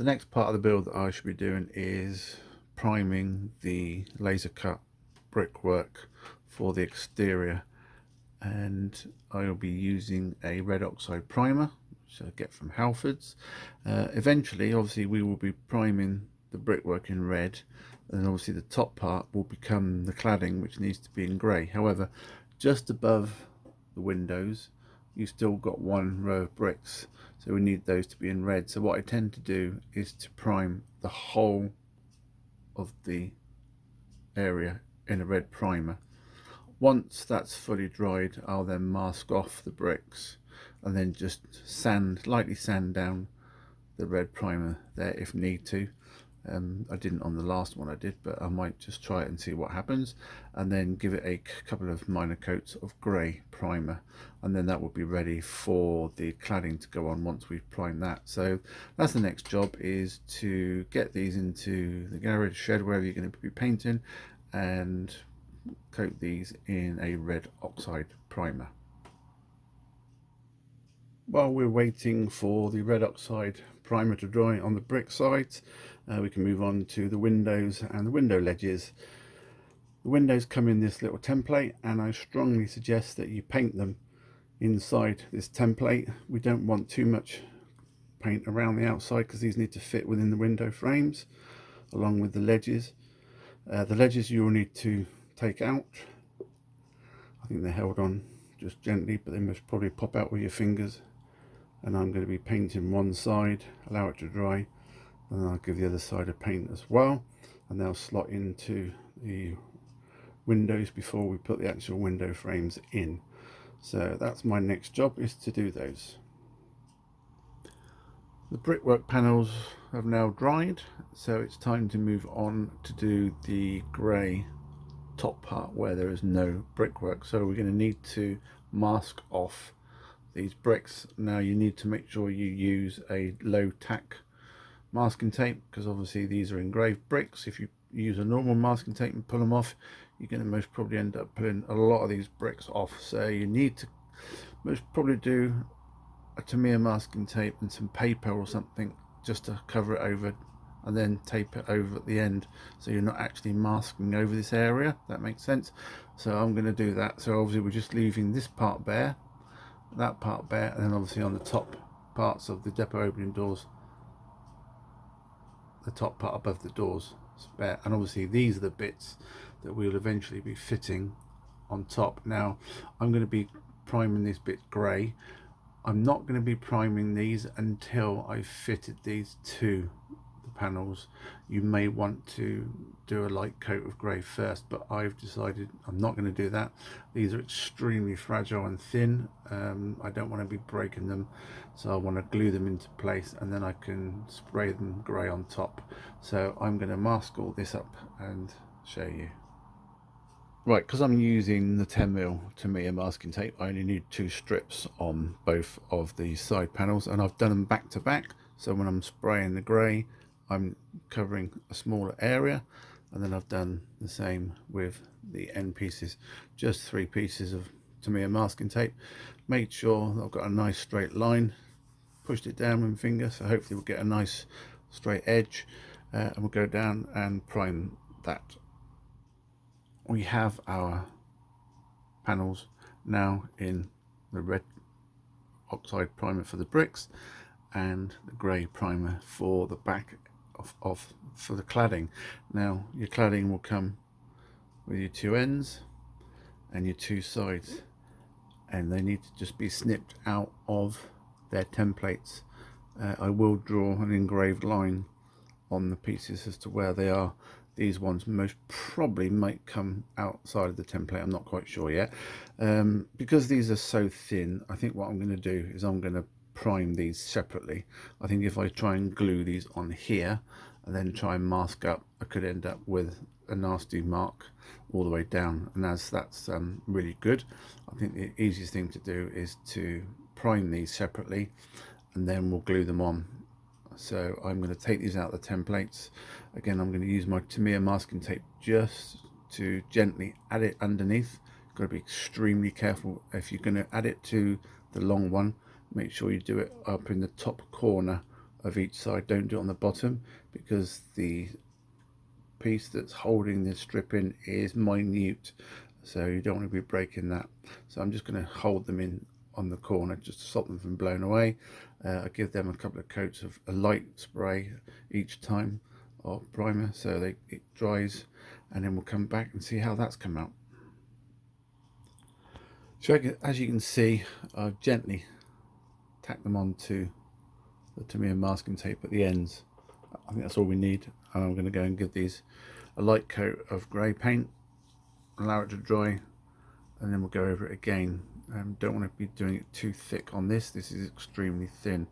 The next part of the build that I should be doing is priming the laser cut brickwork for the exterior, and I'll be using a red oxide primer which I get from Halfords. Eventually obviously we will be priming the brickwork in red, and obviously the top part will become the cladding, which needs to be in grey. However, just above the windows you still got one row of bricks, so we need those to be in red. So what I tend to do is to prime the whole of the area in a red primer. Once that's fully dried, I'll then mask off the bricks and then just lightly sand down the red primer there if need to. I didn't on the last one I did, but I might just try it and see what happens, and then give it a couple of minor coats of grey primer, and then that will be ready for the cladding to go on once we've primed that. So that's the next job, is to get these into the garage, shed, wherever you're going to be painting, and coat these in a red oxide primer. While we're waiting for the red oxide primer to dry on the brick sides, we can move on to the windows and the window ledges. The windows come in this little template, and I strongly suggest that you paint them inside this template. We don't want too much paint around the outside because these need to fit within the window frames along with the ledges. The ledges you will need to take out. I think they're held on just gently, but they must probably pop out with your fingers. And I'm going to be painting one side, allow it to dry, and then I'll give the other side a paint as well, and they'll slot into the windows before we put the actual window frames in. So that's my next job, is to do those. The brickwork panels have now dried, so it's time to move on to do the grey top part where there is no brickwork. So we're going to need to mask off these bricks. Now you need to make sure you use a low tack masking tape, because obviously these are engraved bricks. If you use a normal masking tape and pull them off, you're going to most probably end up pulling a lot of these bricks off. So you need to most probably do a Tamiya masking tape and some paper or something just to cover it over, and then tape it over at the end, so you're not actually masking over this area. That makes sense. So I'm going to do that. So obviously we're just leaving this part bare, that part bare, and then obviously on the top parts of the depot opening doors, the top part above the doors is bare, and obviously these are the bits that we'll eventually be fitting on top. Now I'm going to be priming this bit grey. I'm not going to be priming these until I've fitted these to the panels. You may want to do a light coat of grey first, but I've decided I'm not going to do that. These are extremely fragile and thin. I don't want to be breaking them, so I want to glue them into place, and then I can spray them grey on top. So I'm going to mask all this up and show you. Right, because I'm using the 10mm Tamiya masking tape, I only need 2 strips on both of the side panels, and I've done them back to back. So when I'm spraying the grey, I'm covering a smaller area, and then I've done the same with the end pieces. Just 3 pieces of Tamiya masking tape. Made sure that I've got a nice straight line, pushed it down with my finger, so hopefully we'll get a nice straight edge, and we'll go down and prime that. We have our panels now in the red oxide primer for the bricks and the grey primer for the back for the cladding. Now your cladding will come with your 2 ends and your 2 sides, and they need to just be snipped out of their templates. I will draw an engraved line on the pieces as to where they are. These ones most probably might come outside of the template, I'm not quite sure yet. Because these are so thin, I think what I'm going to do is I'm going to prime these separately. I think if I try and glue these on here and then try and mask up, I could end up with a nasty mark all the way down, and as that's really good, I think the easiest thing to do is to prime these separately and then we'll glue them on. So I'm going to take these out of the templates. Again, I'm going to use my Tamiya masking tape just to gently add it underneath. You've got to be extremely careful if you're going to add it to the long one. Make sure you do it up in the top corner of each side. Don't do it on the bottom, because the piece that's holding this strip in is minute, so you don't want to be breaking that. So I'm just going to hold them in on the corner just to stop them from blowing away. I give them a couple of coats of a light spray each time, or primer, so it dries, and then we'll come back and see how that's come out. So as you can see, I've gently tacked them onto the Tamiya masking tape at the ends. I think that's all we need, and I'm going to go and give these a light coat of grey paint, allow it to dry, and then we'll go over it again. Don't want to be doing it too thick on this. This is extremely thin,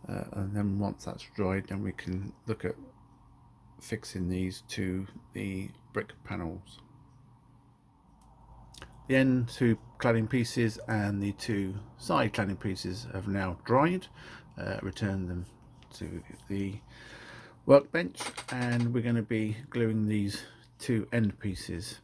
and then once that's dried, then we can look at fixing these to the brick panels. The end two cladding pieces and the two side cladding pieces have now dried. Return them to the workbench, and we're going to be gluing these two end pieces,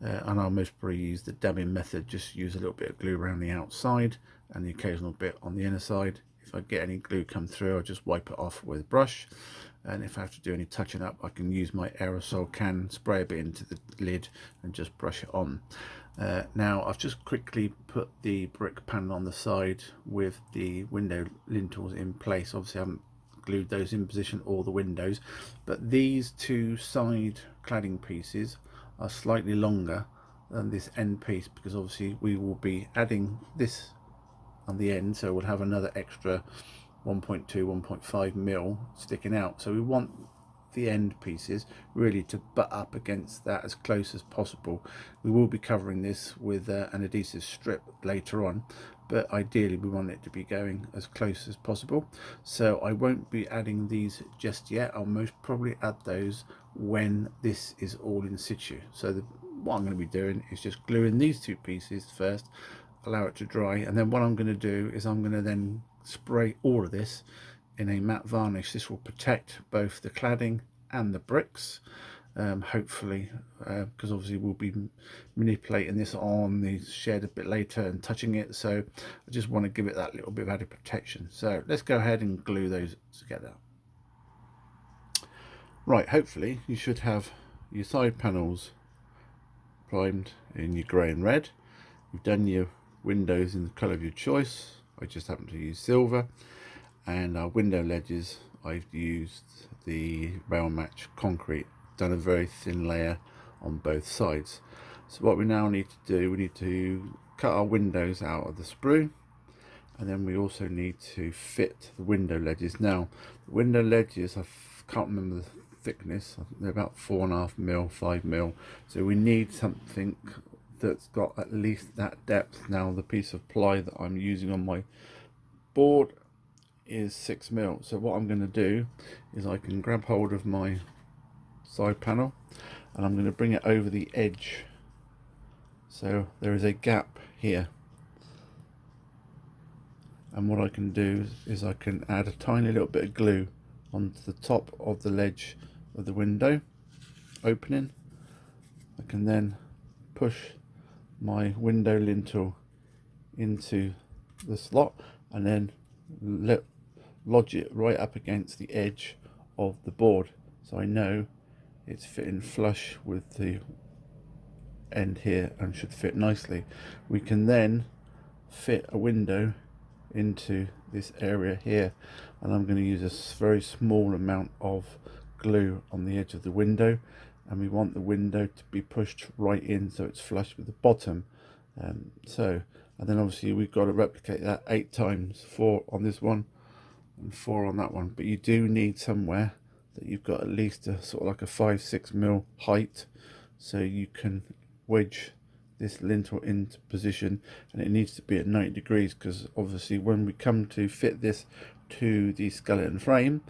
and I'll most probably use the dabbing method. Just use a little bit of glue around the outside and the occasional bit on the inner side. If I get any glue come through, I'll just wipe it off with a brush, and if I have to do any touching up, I can use my aerosol can, spray a bit into the lid and just brush it on. Now I've just quickly put the brick panel on the side with the window lintels in place. Obviously I haven't glued those in position, or the windows, but these two side cladding pieces are slightly longer than this end piece, because obviously we will be adding this on the end, so we'll have another extra 1.2 1.5 mil sticking out. So we want the end pieces really to butt up against that as close as possible. We will be covering this with an adhesive strip later on, but ideally we want it to be going as close as possible. So I won't be adding these just yet. I'll most probably add those when this is all in situ. So what I'm going to be doing is just gluing these two pieces first, allow it to dry, and then what I'm going to do is I'm going to then spray all of this in a matte varnish. This will protect both the cladding and the bricks, hopefully, because obviously we'll be manipulating this on the shed a bit later and touching it, so I just want to give it that little bit of added protection. So let's go ahead and glue those together. Right, hopefully you should have your side panels primed in your grey and red. You've done your windows in the colour of your choice. I just happen to use silver. And our window ledges, I've used the rail match concrete, done a very thin layer on both sides. So what we now need to do, we need to cut our windows out of the sprue, and then we also need to fit the window ledges. Now the window ledges, I can't remember the thickness, they're about 4.5 mil, 5 mil, so we need something that's got at least that depth. Now the piece of ply that I'm using on my board is 6 mil, so what I'm going to do is I can grab hold of my side panel and I'm going to bring it over the edge, so there is a gap here, and what I can do is I can add a tiny little bit of glue onto the top of the ledge of the window opening. I can then push my window lintel into the slot and then lodge it right up against the edge of the board, so I know it's fitting flush with the end here and should fit nicely. We can then fit a window into this area here, and I'm going to use a very small amount of glue on the edge of the window, and we want the window to be pushed right in so it's flush with the bottom. And then obviously we've got to replicate that 8 times, 4 on this one and 4 on that one, but you do need somewhere that you've got at least a sort of like a 5-6 mil height, so you can wedge this lintel into position, and it needs to be at 90 degrees, because obviously when we come to fit this to the skeleton frame,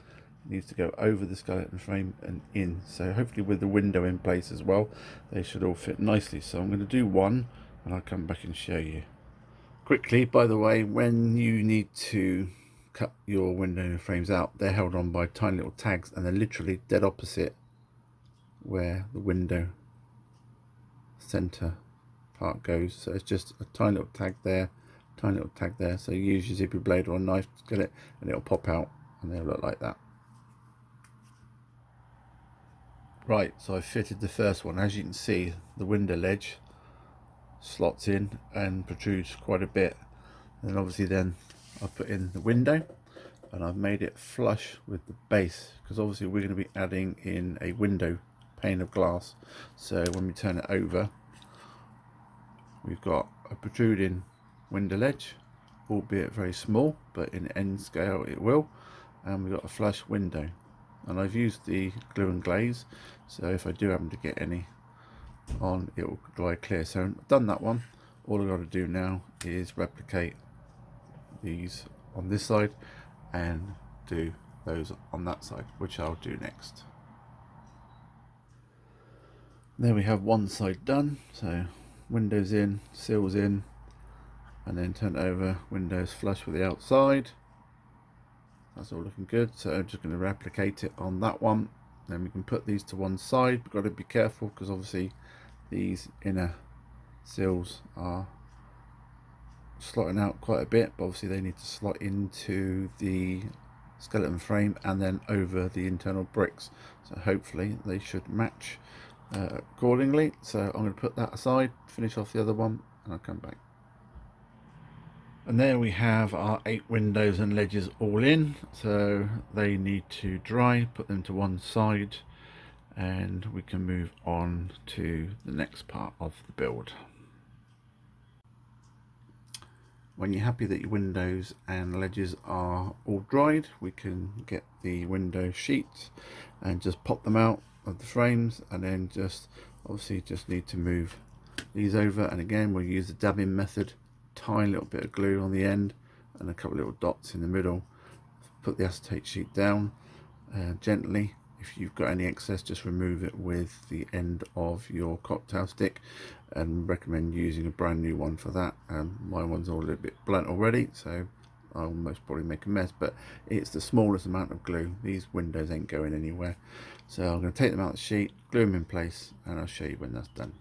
it needs to go over the skeleton frame and in. So hopefully with the window in place as well, they should all fit nicely. So I'm going to do one and I'll come back and show you quickly. By the way, when you need to cut your window frames out, they're held on by tiny little tags, and they're literally dead opposite where the window center part goes. So it's just a tiny little tag there, tiny little tag there. So you use your zippy blade or a knife to get it and it'll pop out and they'll look like that. Right, so I fitted the first one. As you can see, the window ledge slots in and protrudes quite a bit. And obviously then I've put in the window and I've made it flush with the base, because obviously we're going to be adding in a window pane of glass. So when we turn it over, we've got a protruding window ledge, albeit very small, but in end scale it will, and we've got a flush window. And I've used the glue and glaze, so if I do happen to get any on, it will dry clear. So I've done that one. All I've got to do now is replicate these on this side and do those on that side, which I'll do next. There we have one side done. So windows in, sills in, and then turn it over, windows flush with the outside. That's all looking good. So I'm just going to replicate it on that one. Then we can put these to one side. We've got to be careful because obviously these inner sills are slotting out quite a bit, but obviously they need to slot into the skeleton frame and then over the internal bricks. So hopefully they should match accordingly. So I'm going to put that aside, finish off the other one, and I'll come back. And there we have our 8 windows and ledges all in, so they need to dry, put them to one side, and we can move on to the next part of the build. When you're happy that your windows and ledges are all dried, we can get the window sheets and just pop them out of the frames, and then just obviously just need to move these over, and again we'll use the dabbing method. Tiny little bit of glue on the end and a couple little dots in the middle. Put the acetate sheet down gently. If you've got any excess, just remove it with the end of your cocktail stick, and recommend using a brand new one for that. My one's all a little bit blunt already, so I'll most probably make a mess, but it's the smallest amount of glue. These windows ain't going anywhere. So I'm going to take them out of the sheet, glue them in place, and I'll show you when that's done.